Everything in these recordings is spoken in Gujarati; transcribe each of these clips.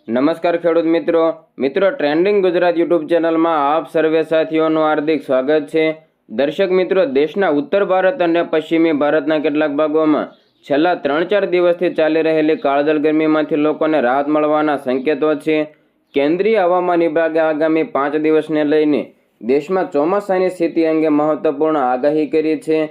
નમસ્કાર ખેડૂત મિત્રો ટ્રેન્ડિંગ ગુજરાત યુટ્યુબ ચેનલમાં આપ સર્વે સાથીઓનું હાર્દિક સ્વાગત છે। દર્શક મિત્રો, દેશના ઉત્તર ભારત અને પશ્ચિમી ભારતના કેટલાક ભાગોમાં છેલ્લા 3-4 દિવસથી ચાલી રહેલી કાળઝાળ ગરમીમાંથી લોકોને રાહત મળવાના સંકેતો છે। કેન્દ્રીય હવામાન વિભાગે આગામી 5 દિવસને લઈને દેશમાં ચોમાસાની સ્થિતિ અંગે મહત્વપૂર્ણ આગાહી કરી છે।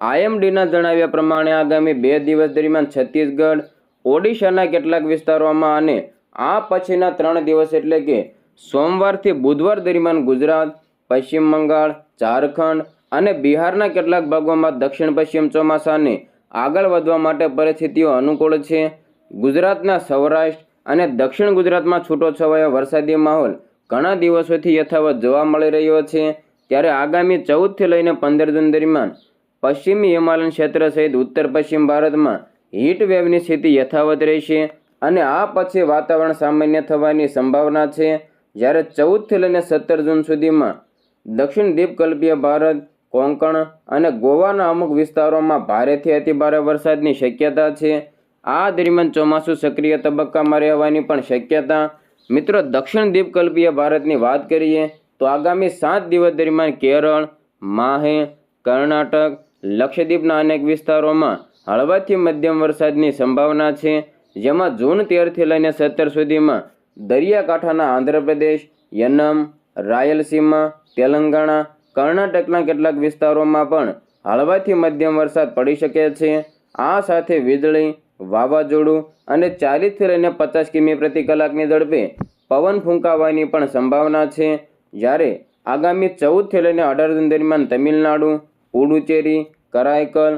IMDના જણાવ્યા પ્રમાણે આગામી 2 દિવસ દરમિયાન છત્તીસગઢ, ઓડિશાના કેટલાક વિસ્તારોમાં અને આ પછીના 3 દિવસ એટલે કે સોમવારથી બુધવાર દરમિયાન ગુજરાત, પશ્ચિમ બંગાળ, ઝારખંડ અને બિહારના કેટલાક ભાગોમાં દક્ષિણ પશ્ચિમ ચોમાસાને આગળ વધવા માટે પરિસ્થિતિઓ અનુકૂળ છે। ગુજરાતના સૌરાષ્ટ્ર અને દક્ષિણ ગુજરાતમાં છૂટોછવાયો વરસાદી માહોલ ઘણા દિવસોથી યથાવત જોવા મળી રહ્યો છે। ત્યારે આગામી 14થી લઈને 15 જૂન દરમિયાન પશ્ચિમી હિમાલયન ક્ષેત્ર સહિત ઉત્તર પશ્ચિમ ભારતમાં હીટ વેવની સ્થિતિ યથાવત રહેશે અને આ પછી વાતાવરણ સામાન્ય થવાની સંભાવના છે। જ્યારે 14થી લઈને 17 જૂન સુધીમાં દક્ષિણ દ્વીપકલ્પીય ભારત, કોંકણ અને ગોવાના અમુક વિસ્તારોમાં ભારેથી અતિભારે વરસાદની શક્યતા છે। આ દરમિયાન ચોમાસું સક્રિય તબક્કામાં રહેવાની પણ શક્યતા। મિત્રો, દક્ષિણ દ્વીપકલ્પીય ભારતની વાત કરીએ તો આગામી 7 દિવસ દરમિયાન કેરળ, માહે, કર્ણાટક, લક્ષદ્વીપના અનેક વિસ્તારોમાં હળવાથી મધ્યમ વરસાદની સંભાવના છે। જેમાં જૂન 13થી લઈને 17 સુધીમાં દરિયાકાંઠાના આંધ્રપ્રદેશ, યનમ, રાયલસીમા, તેલંગાણા, કર્ણાટકના કેટલાક વિસ્તારોમાં પણ હળવાથી મધ્યમ વરસાદ પડી શકે છે। આ સાથે વીજળી, વાવાઝોડું અને 40થી લઈને 50 કિમી પ્રતિ કલાકની ઝડપે પવન ફૂંકાવાની પણ સંભાવના છે। જ્યારે આગામી 14થી લઈને 18 જૂન દરમિયાન તમિલનાડુ, પુડુચેરી, કરાઈકલ,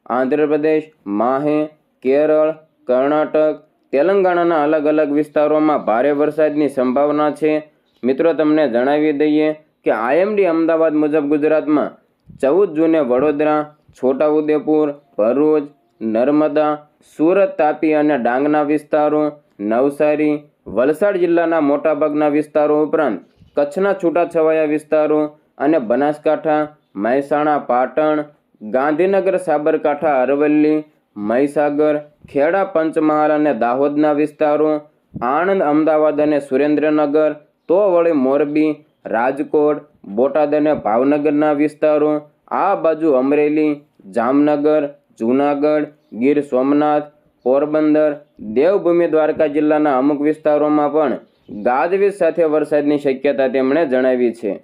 આંધ્રપ્રદેશ, માહે, કેરળ, કર્ણાટક, તેલંગાણાના અલગ અલગ વિસ્તારોમાં ભારે વરસાદની સંભાવના છે। મિત્રો, તમને જણાવી દઈએ કે IMD અમદાવાદ મુજબ ગુજરાતમાં 14 જૂને વડોદરા, છોટાઉદેપુર, ભરૂચ, નર્મદા, સુરત, તાપી અને ડાંગના વિસ્તારો, નવસારી, વલસાડ જિલ્લાના મોટાભાગના વિસ્તારો ઉપરાંત કચ્છના છૂટાછવાયા વિસ્તારો અને બનાસકાંઠા, મહેસાણા, પાટણ, ગાંધીનગર, સાબરકાંઠા, અરવલ્લી, મહીસાગર, ખેડા, પંચમહાલ અને દાહોદના વિસ્તારો, આણંદ, અમદાવાદ અને સુરેન્દ્રનગર, તો વળી મોરબી, રાજકોટ, બોટાદ અને ભાવનગરના વિસ્તારો, આ બાજુ અમરેલી, જામનગર, જૂનાગઢ, ગીર સોમનાથ, પોરબંદર, દેવભૂમિ દ્વારકા જિલ્લાના અમુક વિસ્તારોમાં પણ ગાજવીજ સાથે વરસાદની શક્યતા તેમણે જણાવી છે।